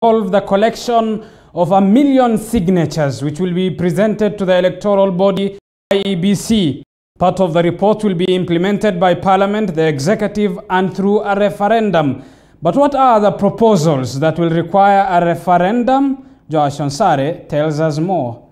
involve the collection of 1 million signatures, which will be presented to the electoral body IEBC. Part of the report will be implemented by Parliament, the Executive, and through a referendum. But what are the proposals that will require a referendum? Joash Onsare tells us more.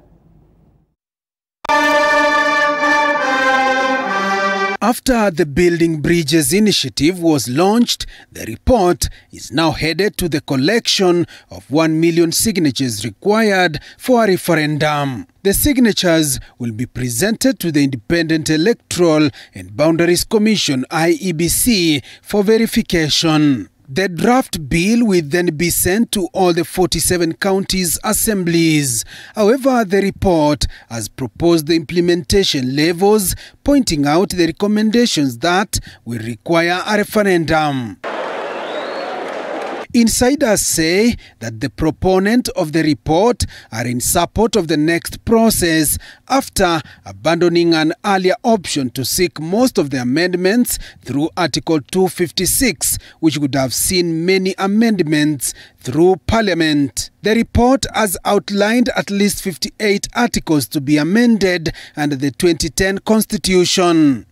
After the Building Bridges initiative was launched, the report is now headed to the collection of 1 million signatures required for a referendum. The signatures will be presented to the Independent Electoral and Boundaries Commission (IEBC) for verification. The draft bill will then be sent to all the 47 counties' assemblies. However, the report has proposed the implementation levels, pointing out the recommendations that will require a referendum. Insiders say that the proponents of the report are in support of the next process after abandoning an earlier option to seek most of the amendments through Article 256, which would have seen many amendments through Parliament. The report has outlined at least 58 articles to be amended under the 2010 Constitution.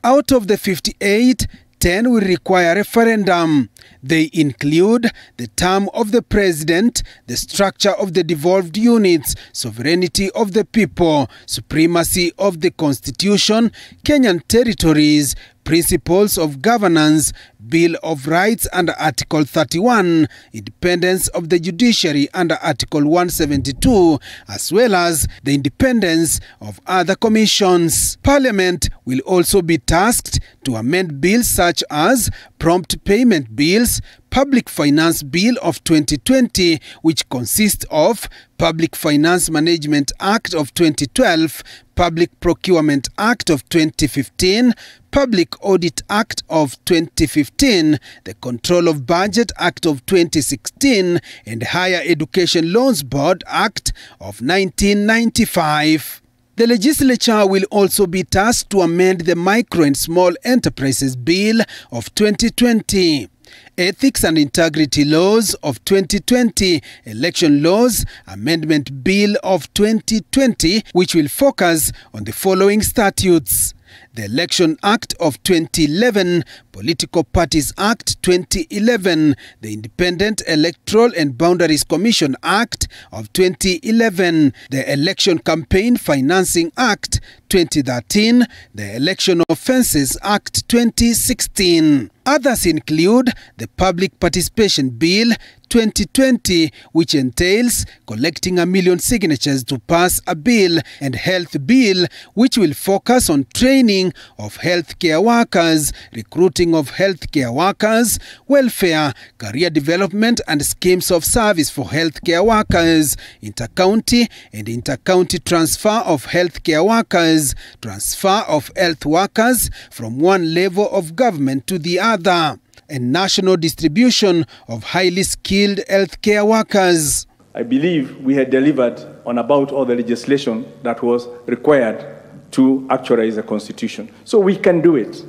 Out of the 58, 10 will require a referendum. They include the term of the president, the structure of the devolved units, sovereignty of the people, supremacy of the constitution, Kenyan territories, principles of governance, Bill of Rights under Article 31, independence of the judiciary under Article 172, as well as the independence of other commissions. Parliament will also be tasked to amend bills such as Prompt Payment Bills, Public Finance Bill of 2020, which consists of Public Finance Management Act of 2012, Public Procurement Act of 2015, Public Audit Act of 2015, the Control of Budget Act of 2016, and Higher Education Loans Board Act of 1995. The legislature will also be tasked to amend the Micro and Small Enterprises Bill of 2020. Ethics and Integrity Laws of 2020, Election Laws Amendment Bill of 2020, which will focus on the following statutes: the Election Act of 2011, Political Parties Act 2011, the Independent Electoral and Boundaries Commission Act of 2011, the Election Campaign Financing Act 2013, the Election Offences Act 2016. Others include the Public Participation Bill 2020, which entails collecting 1 million signatures to pass a bill, and Health Bill, which will focus on training of healthcare workers, recruiting of healthcare workers, welfare, career development and schemes of service for healthcare workers, intercounty and intercounty transfer of healthcare workers, transfer of health workers from one level of government to the other, and national distribution of highly skilled healthcare workers. I believe we had delivered on about all the legislation that was required to actualize the Constitution. So we can do it.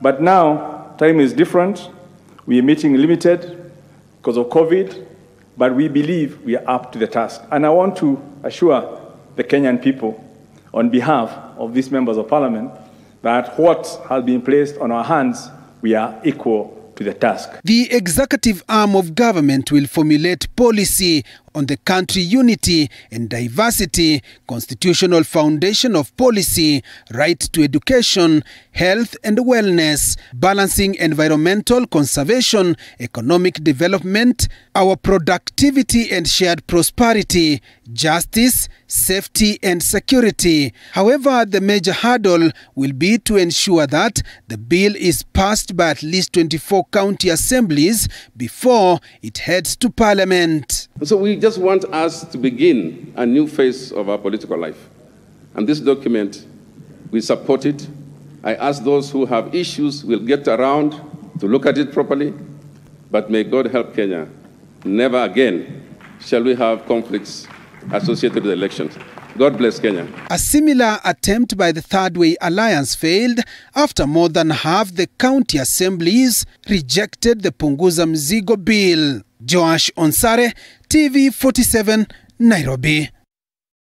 But now, time is different. We are meeting limited because of COVID, but we believe we are up to the task. And I want to assure the Kenyan people, on behalf of these members of Parliament, that what has been placed on our hands, we are equal to the task. The executive arm of government will formulate policy on the country unity and diversity, constitutional foundation of policy, right to education, health and wellness, balancing environmental conservation, economic development, our productivity and shared prosperity, justice, safety and security. However, the major hurdle will be to ensure that the bill is passed by at least 24 county assemblies before it heads to Parliament. So we just want us to begin a new phase of our political life. And this document, we support it. I ask those who have issues will get around to look at it properly. But may God help Kenya. Never again shall we have conflicts associated with elections. God bless Kenya. A similar attempt by the Third Way Alliance failed after more than half the county assemblies rejected the Punguza Mzigo bill. Joash Onsare, TV 47, Nairobi.